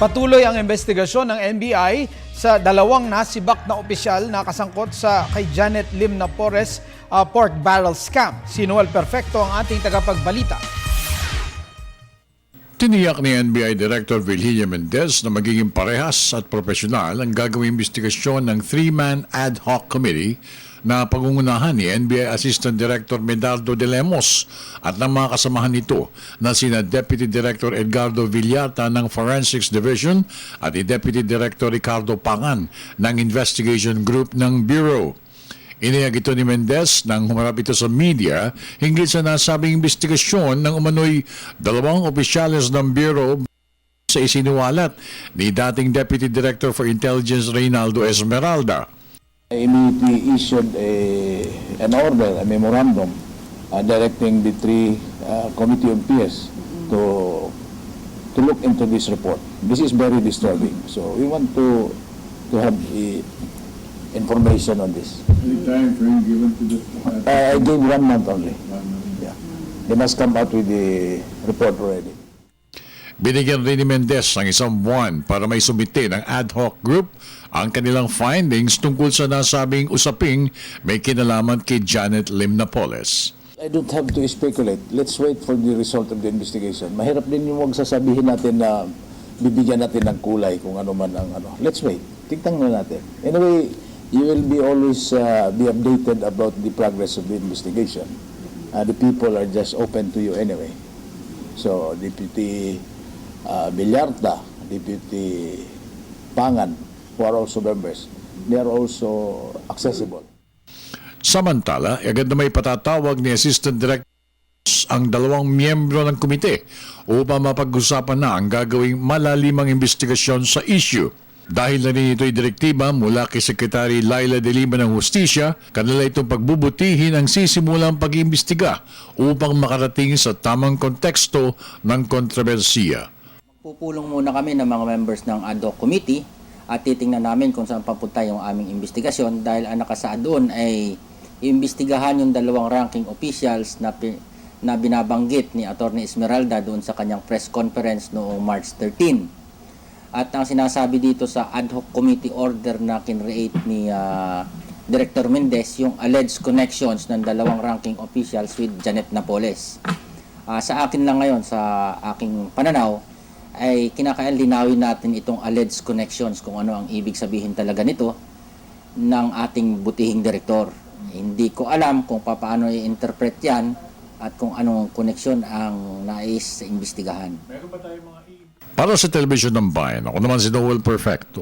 Patuloy ang investigasyon ng NBI sa dalawang nasibak na opisyal na kasangkot sa kay Janet Lim na pork barrel scam. Si Noel Perfecto ang ating tagapagbalita. Tiniyak ni NBI Director Virginia Mendez na magiging parehas at profesional ang gagawing investigasyon ng three-man ad hoc committee na pangungunahan ni NBI Assistant Director Medardo de Lemos at ng mga kasamahan nito na sina Deputy Director Edgardo Villata ng Forensics Division at Deputy Director Ricardo Pangan ng Investigation Group ng Bureau. Inihag ito ni Mendez nang humarap ito sa media hinggil sa nasabing investigasyon ng umano'y dalawang opisyales ng Bureau sa isinuwalat ni dating Deputy Director for Intelligence Reynaldo Esmeralda. I immediately issued an order, a memorandum, directing the three committee of peers to look into this report. This is very disturbing. So we want to have information on this. The time frame given to the I gave 1 month only. Yeah. They must come out with the report already. Binigyan rin ni Mendez ng isang buwan para may sumite ng ad hoc group ang kanilang findings tungkol sa nasabing usaping may kinalaman kay Janet Lim Napoles. I don't have to speculate. Let's wait for the result of the investigation. Mahirap din yung wag sasabihin natin na bibigyan natin ng kulay kung ano man ang ano. Let's wait. Tignan na natin. Anyway, you will be always be updated about the progress of the investigation. The people are just open to you anyway. So, Deputy Villarta, Deputy Pangan, who are also members, they are also accessible. Samantala, agad na may patatawag ni Assistant Director ang dalawang miyembro ng komite upang mapag-usapan na ang gagawing malalimang investigasyon sa issue. Dahil na rin ito'y direktiba mula kay Secretary Laila de Lima ng Hustisya, kanila itong pagbubutihin ang sisimulang pag-imbestiga upang makarating sa tamang konteksto ng kontrobersiya. Pupulong muna kami ng mga members ng ad hoc committee at titingnan namin kung saan papunta yung aming investigasyon dahil ang nakasaad doon ay iimbestigahan yung dalawang ranking officials na binabanggit ni Attorney Esmeralda doon sa kanyang press conference noong March 13. At ang sinasabi dito sa ad hoc committee order na kinreate ni Director Mendez yung alleged connections ng dalawang ranking officials with Janet Napoles. Sa akin lang ngayon, sa aking pananaw, ay kinakailangan natin itong alleged connections kung ano ang ibig sabihin talaga nito ng ating butihing direktor. Hindi ko alam kung paano i-interpret yan at kung anong koneksyon ang nais sa imbestigahan. Para sa Telebisyon ng Bayan, ako naman si Noel Perfecto.